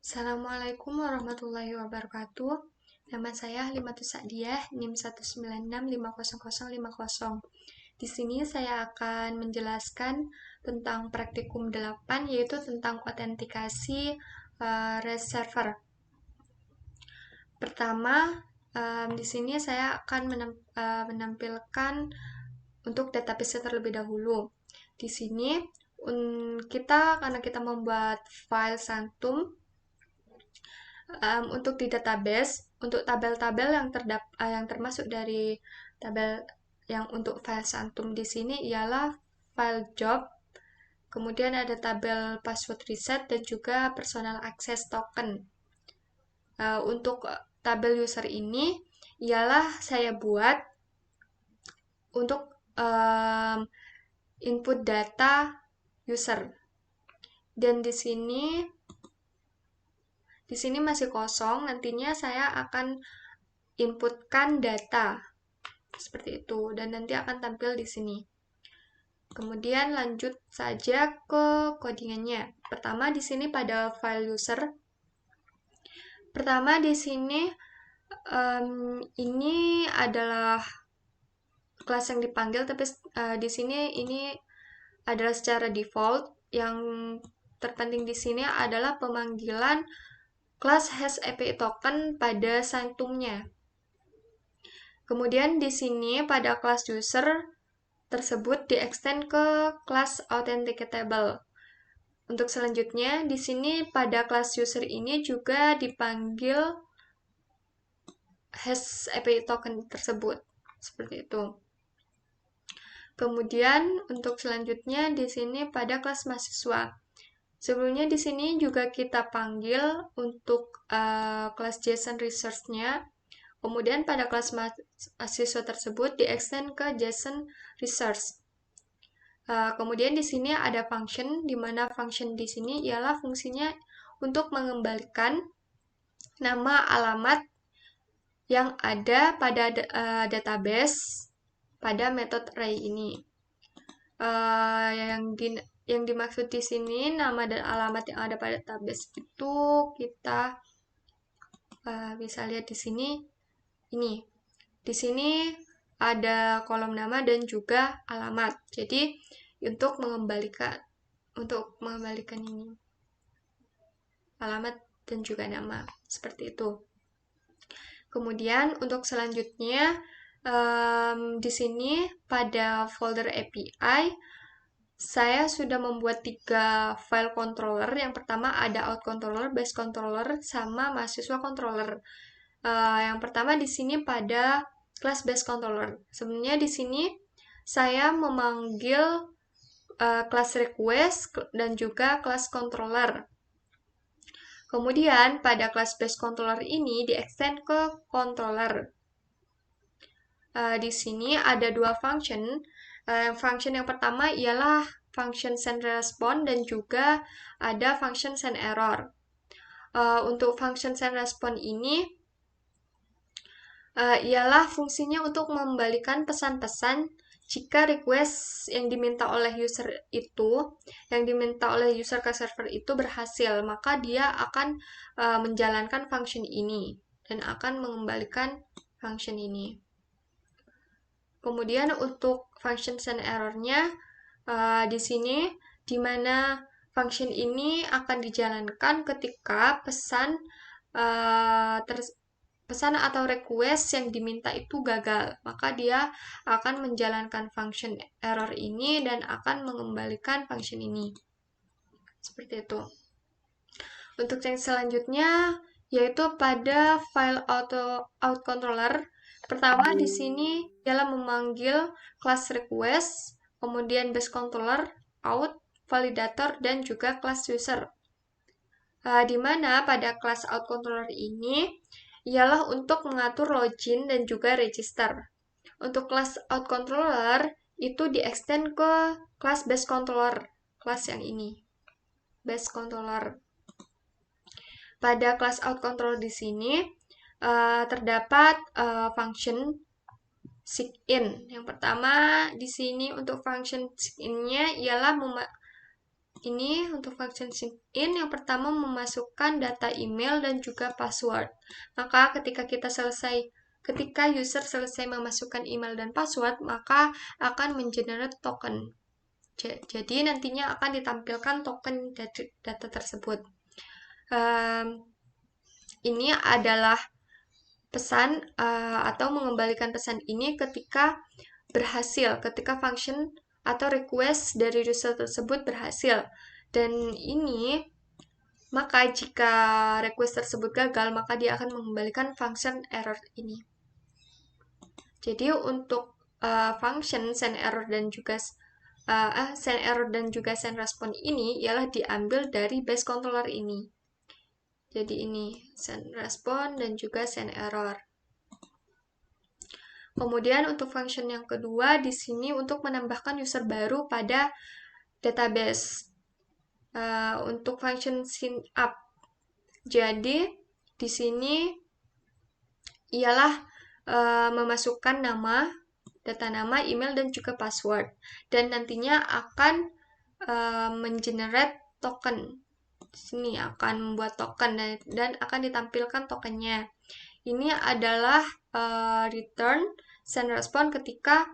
Assalamualaikum warahmatullahi wabarakatuh. Nama saya Halimatus Sa'diyah, NIM 196500050. Di sini saya akan menjelaskan tentang praktikum 8, yaitu tentang autentikasi REST server. Pertama, di sini saya akan menampilkan untuk database terlebih dahulu. Di sini karena kita membuat file Santum, untuk di database, untuk tabel-tabel yang termasuk dari tabel yang untuk file Santum di sini ialah file job, kemudian ada tabel password reset dan juga personal access token. Untuk tabel user ini ialah saya buat untuk input data user. Dan di sini masih kosong, nantinya saya akan inputkan data seperti itu dan nanti akan tampil di sini. Kemudian lanjut saja ke codingannya. Pertama di sini pada file user. Pertama di sini ini adalah kelas yang dipanggil, tapi di sini ini adalah secara default. Yang terpenting di sini adalah pemanggilan kelas has API token pada Santumnya. Kemudian di sini pada kelas user tersebut di-extend ke kelas authenticatable. Untuk selanjutnya, di sini pada kelas user ini juga dipanggil has API token tersebut. Seperti itu. Kemudian untuk selanjutnya di sini pada kelas mahasiswa. Sebelumnya di sini juga kita panggil untuk kelas JSON resource-nya. Kemudian pada kelas mahasiswa tersebut di-extend ke JSON resource. Kemudian di sini ada function, di mana function di sini ialah fungsinya untuk mengembalikan nama alamat yang ada pada database pada metode array ini. Yang dimaksud di sini nama dan alamat yang ada pada database itu kita bisa lihat di sini. Ini di sini ada kolom nama dan juga alamat. Jadi untuk mengembalikan ini alamat dan juga nama seperti itu. Kemudian untuk selanjutnya di sini pada folder API saya sudah membuat 3 file controller. Yang pertama ada out controller, base controller, sama mahasiswa controller. Yang pertama di sini pada kelas base controller. Sebenarnya di sini saya memanggil kelas request dan juga kelas controller. Kemudian pada kelas base controller ini di-extend ke controller. Di sini ada 2 function. Function yang pertama ialah function send response dan juga ada function send error. Untuk function send response ini ialah fungsinya untuk membalikan pesan-pesan jika request yang diminta oleh user ke server itu berhasil, maka dia akan menjalankan function ini dan akan mengembalikan function ini. Kemudian untuk function send error-nya di sini di mana function ini akan dijalankan ketika pesan atau request yang diminta itu gagal, maka dia akan menjalankan function error ini dan akan mengembalikan function ini. Seperti itu. Untuk yang selanjutnya yaitu pada file out controller. Pertama di sini ialah memanggil kelas request, kemudian base controller, out, validator, dan juga kelas user. Di mana pada kelas out controller ini ialah untuk mengatur login dan juga register. Untuk kelas out controller itu di-extend ke kelas base controller, kelas yang ini, base controller. Pada kelas out controller di sini terdapat function sigin. Yang pertama di sini untuk function sigin-nya ialah ini untuk function sign-in yang pertama memasukkan data email dan juga password. Maka ketika user selesai memasukkan email dan password, maka akan mengenerate token. Jadi nantinya akan ditampilkan token data tersebut. Ini adalah pesan atau mengembalikan pesan ini ketika function atau request dari user tersebut berhasil. Dan ini, maka jika request tersebut gagal, maka dia akan mengembalikan function error ini. Jadi untuk function send error dan juga send response ini ialah diambil dari base controller ini. Jadi ini send response dan juga send error. Kemudian untuk function yang kedua di sini untuk menambahkan user baru pada database. Untuk function sign up. Jadi di sini ialah memasukkan nama, data nama, email dan juga password. Dan nantinya akan mengenerate token. Di sini akan membuat token dan akan ditampilkan tokennya. Ini adalah return send response ketika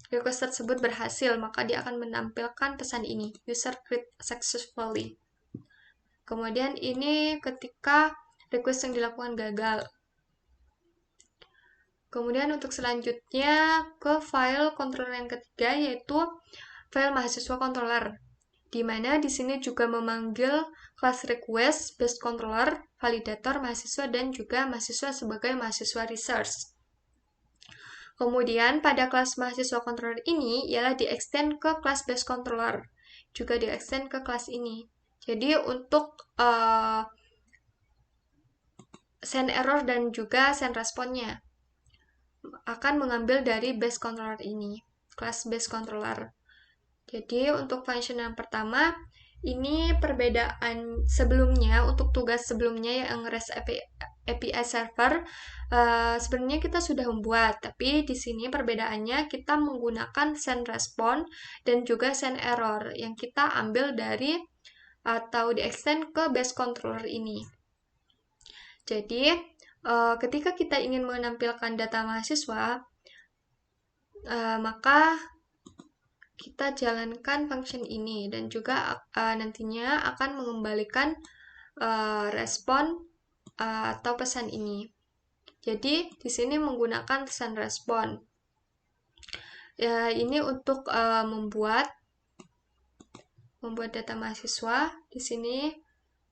request tersebut berhasil, maka dia akan menampilkan pesan ini, user create successfully. Kemudian ini ketika request yang dilakukan gagal. Kemudian untuk selanjutnya ke file controller yang ketiga, yaitu file mahasiswa controller, di mana di sini juga memanggil class request, base controller, validator, mahasiswa, dan juga mahasiswa sebagai mahasiswa research. Kemudian pada kelas mahasiswa controller ini ialah di-extend ke kelas base controller, juga di-extend ke kelas ini. Jadi untuk send error dan juga send response-nya akan mengambil dari base controller ini, kelas base controller. Jadi untuk function yang pertama, ini perbedaan sebelumnya, untuk tugas sebelumnya yang REST API server, sebenarnya kita sudah membuat, tapi di sini perbedaannya kita menggunakan send response dan juga send error yang kita ambil dari atau di-extend ke base controller ini. Jadi, ketika kita ingin menampilkan data mahasiswa, maka kita jalankan function ini dan juga nantinya akan mengembalikan respon atau pesan ini. Jadi di sini menggunakan send respon. Ini untuk membuat data mahasiswa. Di sini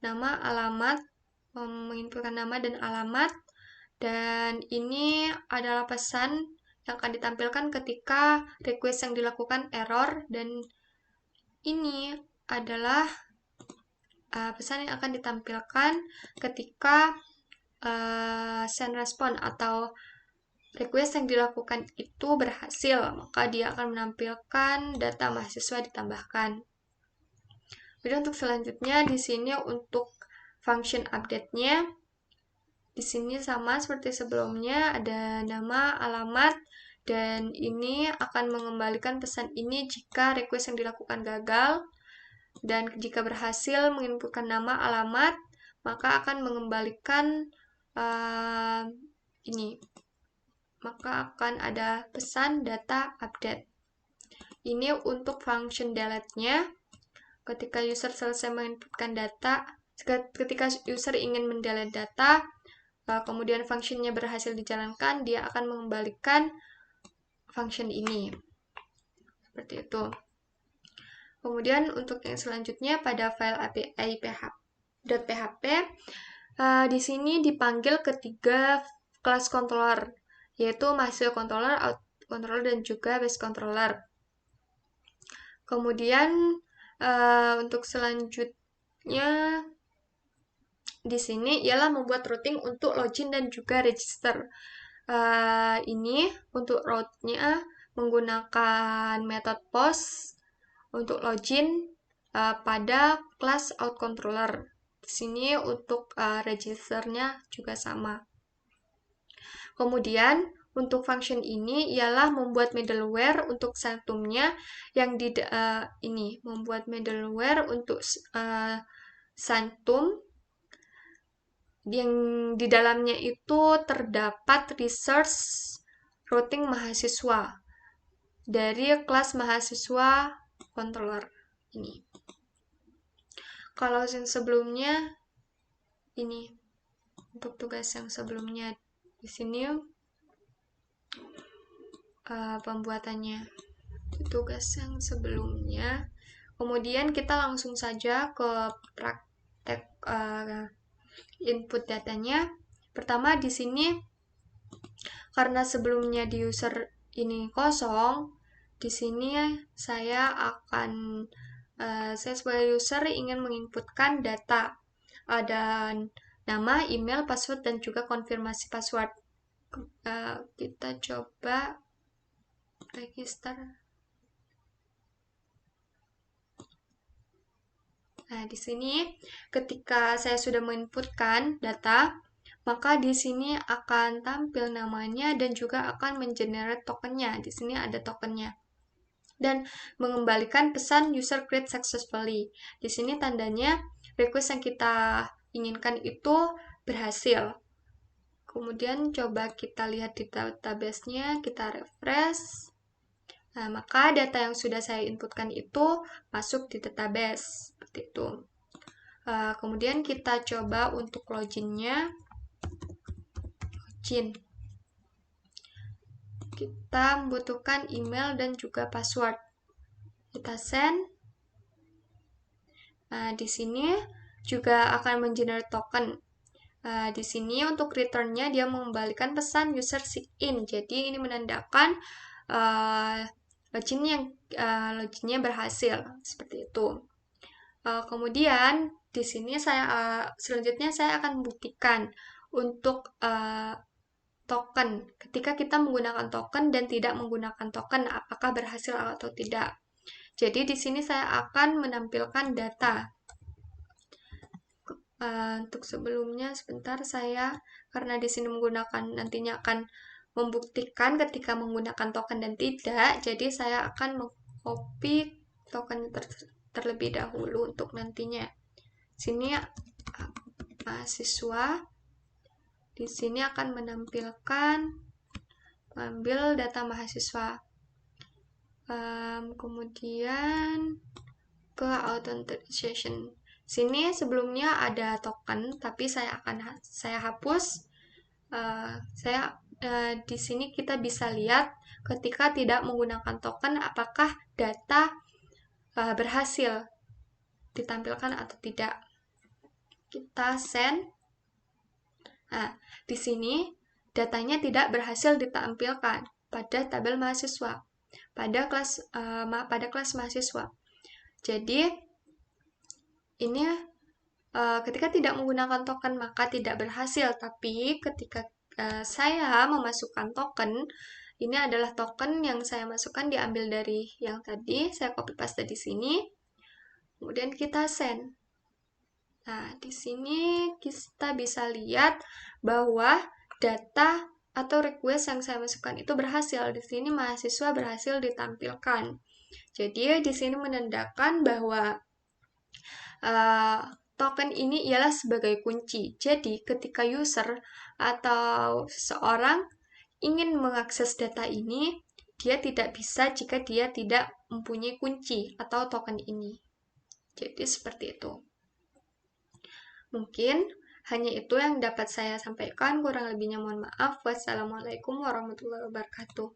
nama, alamat, menginputkan nama dan alamat, dan ini adalah pesan yang akan ditampilkan ketika request yang dilakukan error, dan ini adalah pesan yang akan ditampilkan ketika send response atau request yang dilakukan itu berhasil, maka dia akan menampilkan data mahasiswa ditambahkan. Kemudian untuk selanjutnya di sini untuk function update-nya, di sini sama seperti sebelumnya, ada nama, alamat, dan ini akan mengembalikan pesan ini jika request yang dilakukan gagal, dan jika berhasil menginputkan nama, alamat, maka akan mengembalikan ini. Maka akan ada pesan data update. Ini untuk function delete-nya. Ketika user selesai menginputkan data, ketika user ingin mendelete data, kemudian function-nya berhasil dijalankan, dia akan mengembalikan function ini. Seperti itu. Kemudian untuk yang selanjutnya pada file API .php, di sini dipanggil ketiga kelas controller, yaitu mahasiswa controller, out controller, dan juga base controller. Kemudian untuk selanjutnya di sini ialah membuat routing untuk login dan juga register. Ini untuk route-nya menggunakan metode post untuk login pada kelas out controller. Di sini untuk registernya juga sama. Kemudian untuk function ini ialah membuat middleware untuk Sanctum-nya yang membuat middleware untuk Sanctum yang di dalamnya itu terdapat research routing mahasiswa dari kelas mahasiswa controller ini. Kalau yang sebelumnya ini untuk tugas yang sebelumnya di sini pembuatannya tugas yang sebelumnya. Kemudian kita langsung saja ke praktek input datanya. Pertama di sini karena sebelumnya di user ini kosong, di sini saya sebagai user ingin menginputkan data. Ada nama, email, password, dan juga konfirmasi password. Kita coba register. Nah, di sini ketika saya sudah menginputkan data, maka di sini akan tampil namanya dan juga akan mengenerate tokennya. Di sini ada tokennya. Dan mengembalikan pesan user create successfully. Di sini tandanya request yang kita inginkan itu berhasil. Kemudian coba kita lihat di database-nya, kita refresh. Nah, maka data yang sudah saya inputkan itu masuk di database. Seperti itu. Kemudian kita coba untuk login-nya. Login. Kita membutuhkan email dan juga password. Kita send. Nah, di sini juga akan mengenerate token. Di sini untuk return-nya dia mengembalikan pesan user sign-in. Jadi ini menandakan loginnya berhasil seperti itu. Kemudian di sini selanjutnya saya akan membuktikan untuk token. Ketika kita menggunakan token dan tidak menggunakan token, apakah berhasil atau tidak. Jadi di sini saya akan menampilkan data. Untuk sebelumnya sebentar karena di sini nantinya akan membuktikan ketika menggunakan token dan tidak, jadi saya akan mengcopy token terlebih dahulu untuk nantinya. Sini mahasiswa, di sini akan mengambil data mahasiswa. Kemudian ke authentication. Sini sebelumnya ada token, tapi saya hapus. Di sini kita bisa lihat ketika tidak menggunakan token apakah data berhasil ditampilkan atau tidak. Kita send. Nah, di sini datanya tidak berhasil ditampilkan pada tabel mahasiswa, pada kelas mahasiswa. Jadi ini ketika tidak menggunakan token maka tidak berhasil, tapi ketika saya memasukkan token, ini adalah token yang saya masukkan diambil dari yang tadi, saya copy paste di sini, kemudian kita send. Nah, di sini kita bisa lihat bahwa data atau request yang saya masukkan itu berhasil. Di sini mahasiswa berhasil ditampilkan. Jadi di sini menandakan bahwa token ini ialah sebagai kunci. Jadi ketika user atau seseorang ingin mengakses data ini, dia tidak bisa jika dia tidak mempunyai kunci atau token ini. Jadi seperti itu. Mungkin hanya itu yang dapat saya sampaikan, kurang lebihnya mohon maaf. Wassalamualaikum warahmatullahi wabarakatuh.